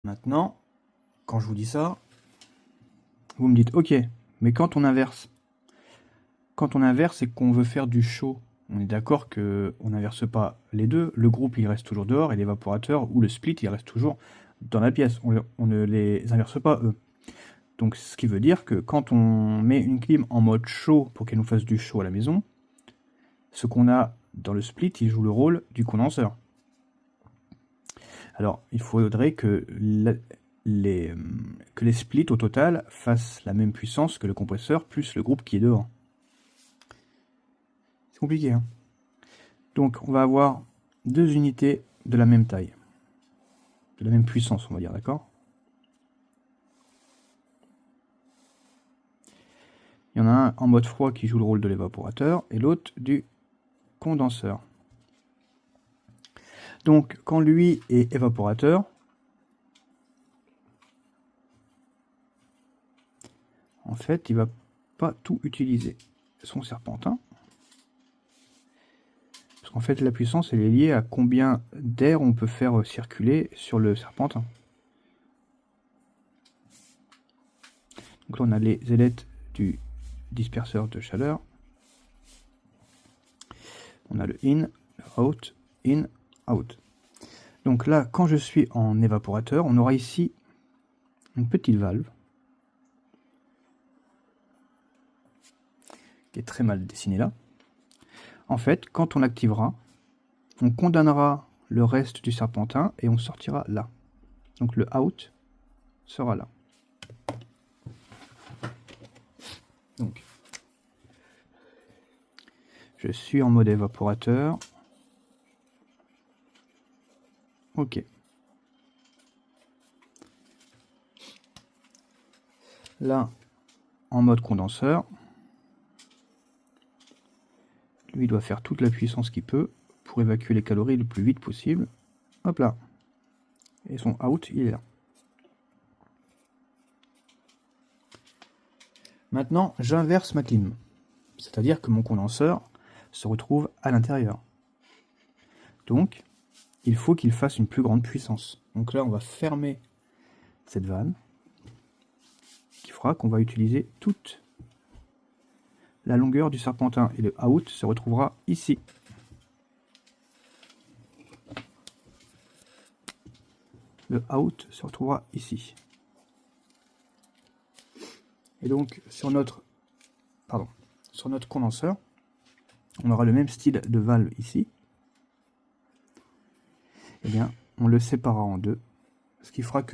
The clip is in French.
Maintenant, quand je vous dis ça, vous me dites ok, mais quand on inverse et qu'on veut faire du chaud, on est d'accord qu'on n'inverse pas les deux, le groupe il reste toujours dehors et l'évaporateur ou le split il reste toujours dans la pièce, on ne les inverse pas eux. Donc ce qui veut dire que quand on met une clim en mode chaud pour qu'elle nous fasse du chaud à la maison, ce qu'on a dans le split il joue le rôle du condenseur. Alors il faudrait que les splits au total fassent la même puissance que le compresseur plus le groupe qui est dehors. C'est compliqué, hein. Donc on va avoir deux unités de la même taille, de la même puissance, on va dire, d'accord? Il y en a un en mode froid qui joue le rôle de l'évaporateur et l'autre du condenseur. Donc quand lui est évaporateur, en fait il va pas tout utiliser son serpentin. Parce qu'en fait la puissance elle est liée à combien d'air on peut faire circuler sur le serpentin. Donc là on a les ailettes du disperseur de chaleur. On a le in, out, in, out. Donc là, quand je suis en évaporateur, on aura ici une petite valve qui est très mal dessinée là. En fait, quand on l'activera, on condamnera le reste du serpentin et on sortira là. Donc le out sera là. Donc, je suis en mode évaporateur. Ok. Là, en mode condenseur, lui doit faire toute la puissance qu'il peut pour évacuer les calories le plus vite possible. Hop là. Et son out, il est là. Maintenant, j'inverse ma clim. C'est-à-dire que mon condenseur se retrouve à l'intérieur. Donc, il faut qu'il fasse une plus grande puissance. Donc là, on va fermer cette vanne, qui fera qu'on va utiliser toute la longueur du serpentin. Et le out se retrouvera ici. Le out se retrouvera ici. Et donc, sur notre condenseur, on aura le même style de valve ici. Eh bien, on le séparera en deux, ce qui fera que